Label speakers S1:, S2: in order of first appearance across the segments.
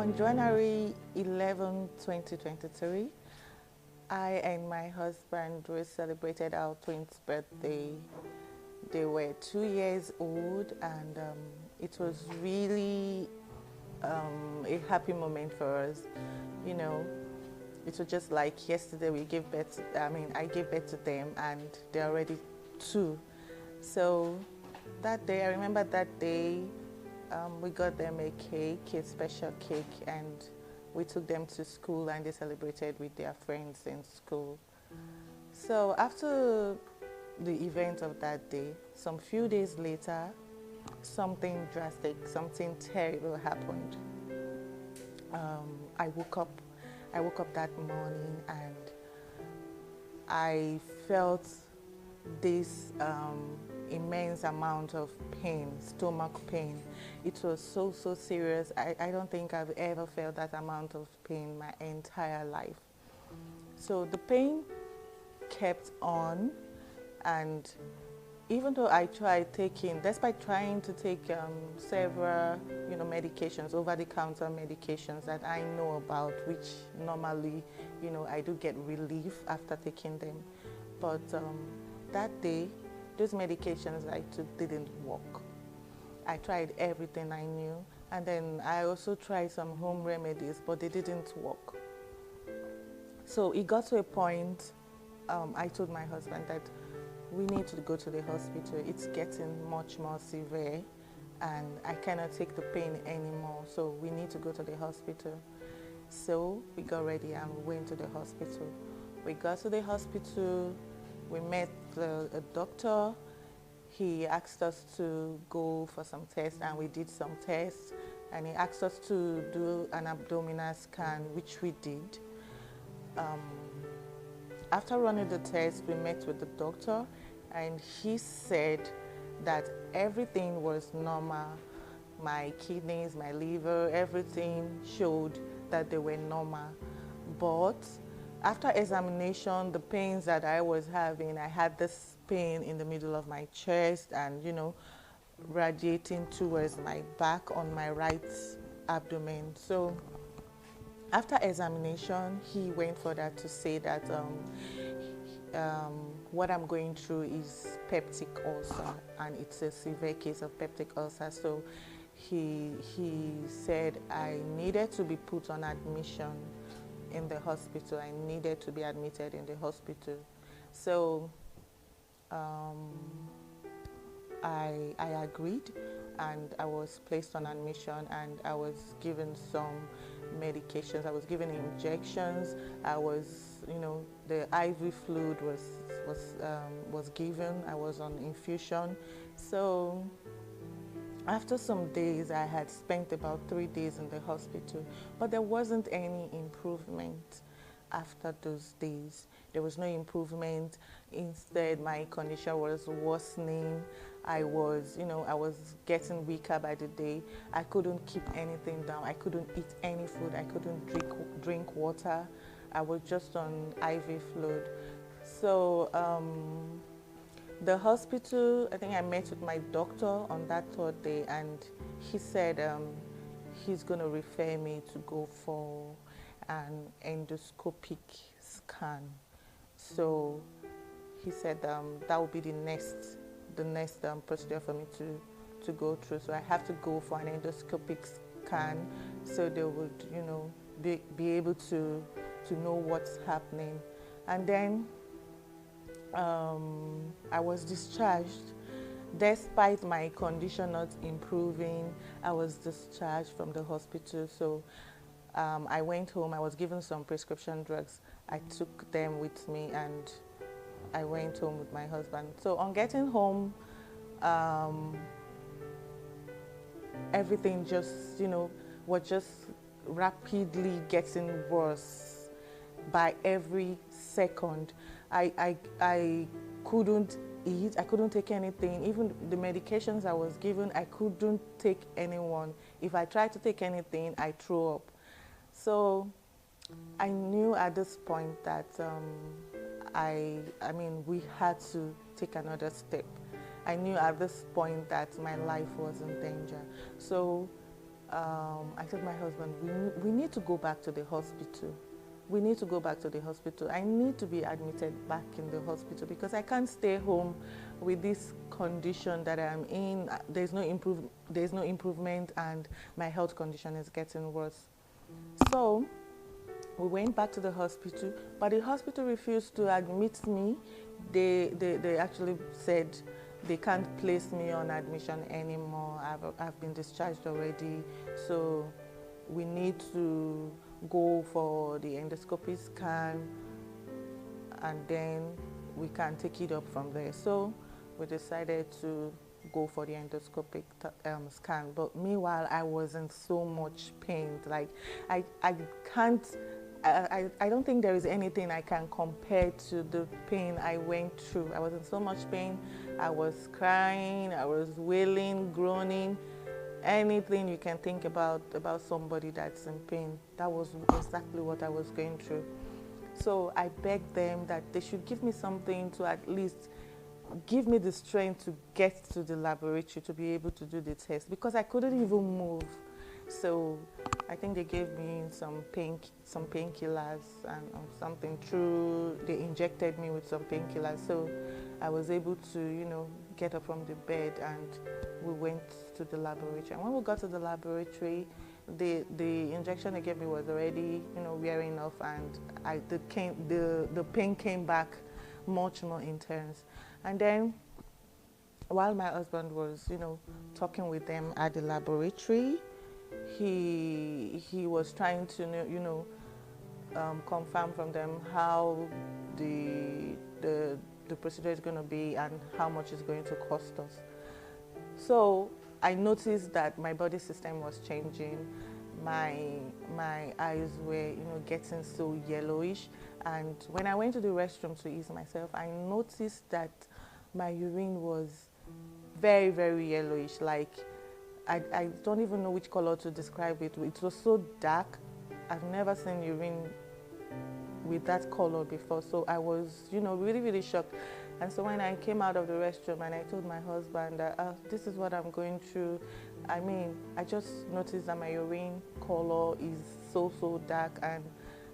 S1: On January 11, 2023, I and my husband we celebrated our twins' birthday. They were 2 years old, and it was really a happy moment for us. You know, it was just like yesterday we gave birth. I gave birth to them, and they're already two. So that day, I remember that day, we got them a cake, a special cake, and we took them to school and they celebrated with their friends in school. So after the event of that day, some few days later, something drastic, something terrible happened. Um, I woke up. I woke up that morning and I felt this immense amount of pain, stomach pain. It was so serious. I don't think I've ever felt that amount of pain my entire life. So the pain kept on, and even though I tried taking, despite trying to take several, medications, over-the-counter medications that I know about, which normally, I do get relief after taking them. But that day, those medications I took didn't work. I tried everything I knew, and then I also tried some home remedies, but they didn't work. So it got to a point, I told my husband that we need to go to the hospital. It's getting much more severe, and I cannot take the pain anymore, so we need to go to the hospital. So we got ready and we went to the hospital. We got to the hospital, we met a doctor. He asked us to go for some tests, and we did some tests, and he asked us to do an abdominal scan, which we did. After running the test, we met with the doctor, and he said that everything was normal. My kidneys, my liver, everything showed that they were normal. But after examination, the pains that I was having, I had this pain in the middle of my chest and, radiating towards my back on my right abdomen. So after examination, he went further to say that what I'm going through is peptic ulcer, and it's a severe case of peptic ulcer. So he said I needed to be put on admission in the hospital. I needed to be admitted in the hospital. So I agreed, and I was placed on admission, and I was given some medications. I was given injections. I was, the IV fluid was given. I was on infusion. So after some days, I had spent about 3 days in the hospital, but there wasn't any improvement after those days. There was no improvement. Instead, my condition was worsening. I was getting weaker by the day. I couldn't keep anything down. I couldn't eat any food. I couldn't drink water. I was just on IV fluid. So the hospital, I think I met with my doctor on that third day, and he said he's going to refer me to go for an endoscopic scan. So he said that would be the next procedure for me to go through. So I have to go for an endoscopic scan, so they would, be able to know what's happening. And then I was discharged. Despite my condition not improving, I was discharged from the hospital. So I went home. I was given some prescription drugs. I took them with me, and I went home with my husband. So on getting home, everything just, was just rapidly getting worse by every second. I couldn't eat. I couldn't take anything. Even the medications I was given, I couldn't take any one. If I tried to take anything, I threw up. So I knew at this point that we had to take another step. I knew at this point that my life was in danger. So I told my husband, we need to go back to the hospital. We need to go back to the hospital. I need to be admitted back in the hospital because I can't stay home with this condition that I'm in. There's no improvement, and my health condition is getting worse. So we went back to the hospital, but the hospital refused to admit me. They actually said they can't place me on admission anymore. I've been discharged already, so we need to go for the endoscopy scan, and then we can take it up from there. So we decided to go for the endoscopic scan. But meanwhile, I was in so much pain. Like I don't think there is anything I can compare to the pain I went through. I was in so much pain. I was crying, I was wailing, groaning, anything you can think about somebody that's in pain. That was exactly what I was going through. So I begged them that they should give me something to at least give me the strength to get to the laboratory to be able to do the test, because I couldn't even move. So I think they gave me some painkillers and something through. They injected me with some painkillers, so I was able to, get up from the bed, and we went to the laboratory. And when we got to the laboratory, the injection they gave me was already, wearing off, and the pain came back much more intense. And then while my husband was, talking with them at the laboratory, he was trying to confirm from them how the procedure is going to be and how much it's going to cost us. So I noticed that my body system was changing. My eyes were getting so yellowish, and when I went to the restroom to ease myself, I noticed that my urine was very, very yellowish. Like I don't even know which color to describe it. It was so dark. I've never seen urine with that color before. So I was, really, really shocked. And so when I came out of the restroom and I told my husband that this is what I'm going through, I just noticed that my urine color is so dark. And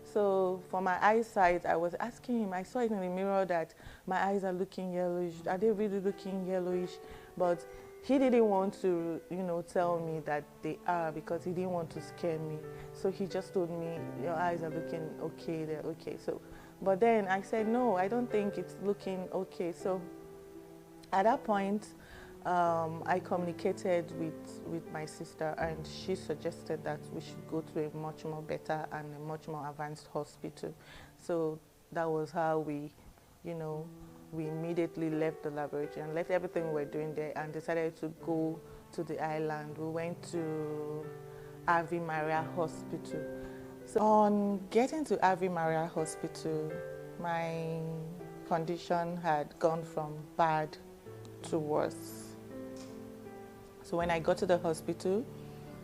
S1: so for my eyesight, I was asking him, I saw it in the mirror that my eyes are looking yellowish. Are they really looking yellowish? But he didn't want to, tell me that they are, because he didn't want to scare me. So he just told me, your eyes are looking okay, they're okay. So, but then I said, no, I don't think it's looking okay. So at that point, I communicated with my sister, and she suggested that we should go to a much more better and a much more advanced hospital. So that was how we immediately left the laboratory and left everything we were doing there and decided to go to the island. We went to Ave Maria Hospital. So on getting to Ave Maria Hospital, my condition had gone from bad to worse. So when I got to the hospital,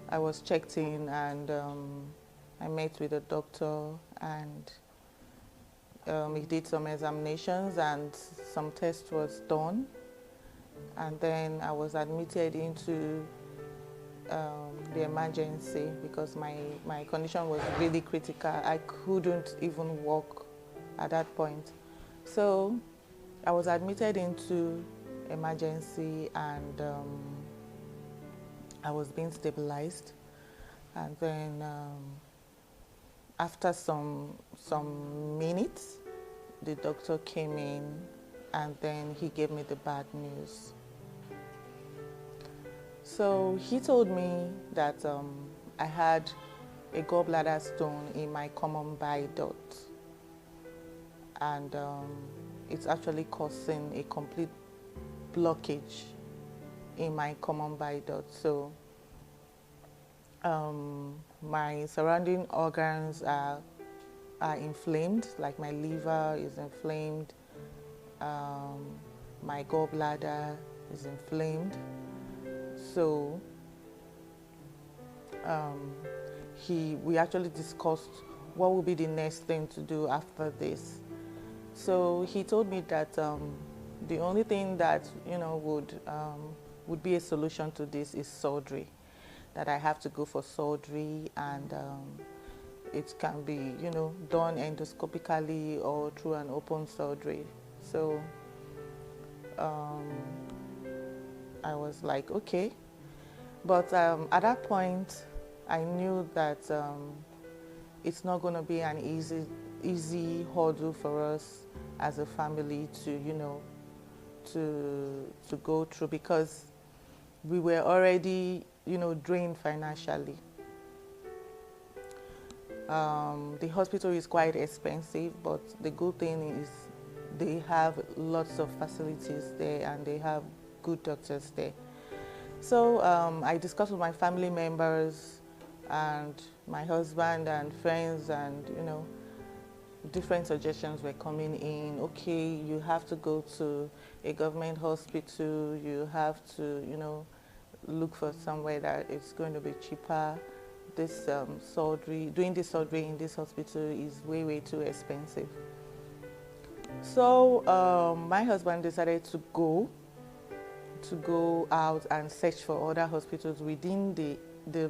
S1: I was checked in, and I met with the doctor, and he did some examinations and some tests was done, and then I was admitted into the emergency because my condition was really critical. I couldn't even walk at that point. So I was admitted into emergency, and I was being stabilized. And then after some minutes, the doctor came in, and then he gave me the bad news. So he told me that I had a gallbladder stone in my common bile duct, and it's actually causing a complete blockage in my common bile duct. So my surrounding organs are inflamed, like my liver is inflamed, my gallbladder is inflamed. So we actually discussed what would be the next thing to do after this. So he told me that the only thing that would be a solution to this is surgery. that I have to go for surgery, and it can be, done endoscopically or through an open surgery. So I was like, okay. But at that point, I knew that it's not going to be an easy hurdle for us as a family to, to go through, because we were already, drained financially. The hospital is quite expensive, but the good thing is they have lots of facilities there and they have good doctors there. So I discussed with my family members and my husband and friends, and different suggestions were coming in. Okay, you have to go to a government hospital, you have to look for somewhere that it's going to be cheaper. This doing this surgery in this hospital is way too expensive. So my husband decided to go out and search for other hospitals within the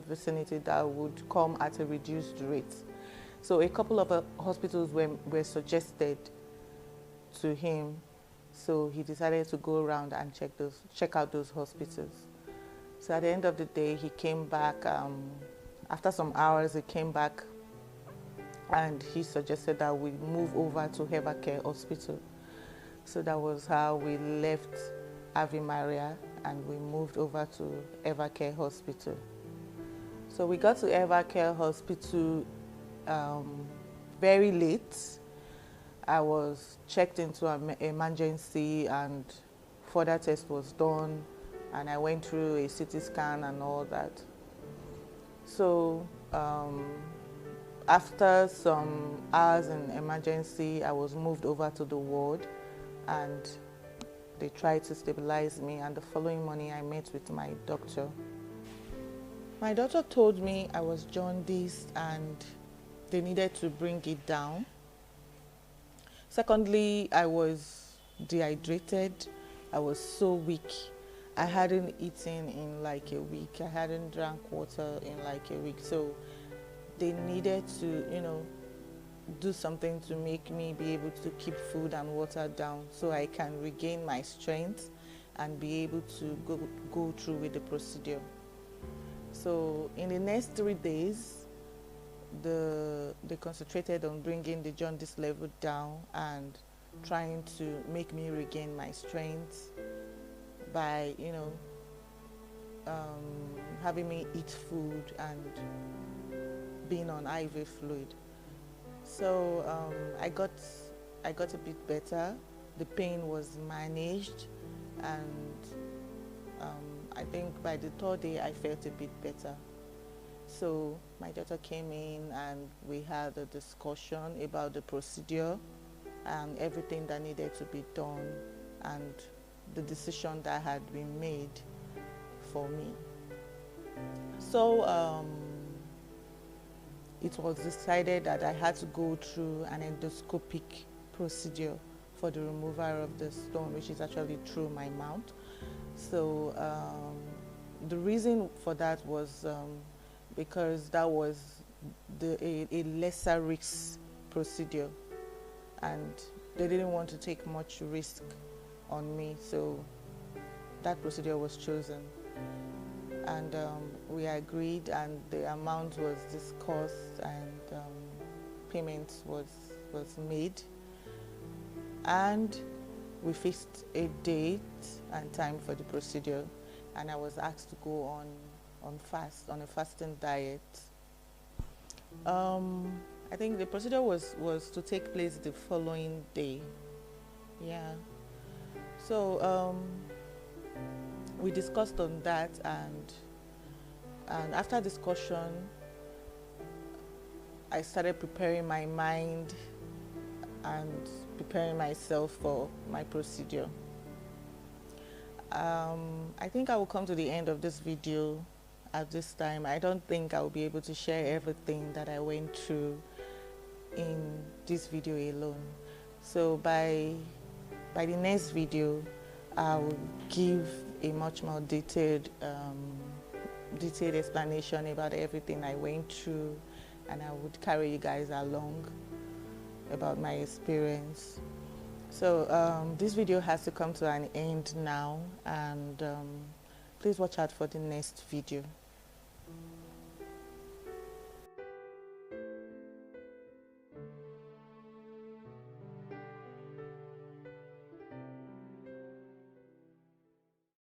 S1: vicinity that would come at a reduced rate. So a couple of hospitals were suggested to him. So he decided to go around and check out those hospitals. So at the end of the day, he came back. After some hours, he came back and he suggested that we move over to Evercare Hospital. So that was how we left Ave Maria and we moved over to Evercare Hospital. So we got to Evercare Hospital very late. I was checked into an emergency and further test was done, and I went through a CT scan and all that. So after some hours in emergency, I was moved over to the ward and they tried to stabilize me, and the following morning I met with my doctor. My doctor told me I was jaundiced and they needed to bring it down. Secondly, I was dehydrated. I was so weak. I hadn't eaten in like a week. I hadn't drank water in like a week. So they needed to, do something to make me be able to keep food and water down so I can regain my strength and be able to go through with the procedure. So in the next 3 days, they concentrated on bringing the jaundice level down and trying to make me regain my strength by, having me eat food and being on IV fluid. So I got a bit better. The pain was managed, and I think by the 3rd day I felt a bit better. So my daughter came in and we had a discussion about the procedure and everything that needed to be done and the decision that had been made for me. So it was decided that I had to go through an endoscopic procedure for the removal of the stone, which is actually through my mouth. So the reason for that was because that was a lesser risk procedure, and they didn't want to take much risk on me, so that procedure was chosen. And we agreed, and the amount was discussed, and payment was made, and we fixed a date and time for the procedure, and I was asked to go on a fasting diet. I think the procedure was to take place the following day. Yeah. So we discussed on that, and after discussion, I started preparing my mind and preparing myself for my procedure. I think I will come to the end of this video at this time. I don't think I will be able to share everything that I went through in this video alone. So by the next video, I will give a much more detailed detailed explanation about everything I went through, and I would carry you guys along about my experience. So this video has to come to an end now, and please watch out for the next video.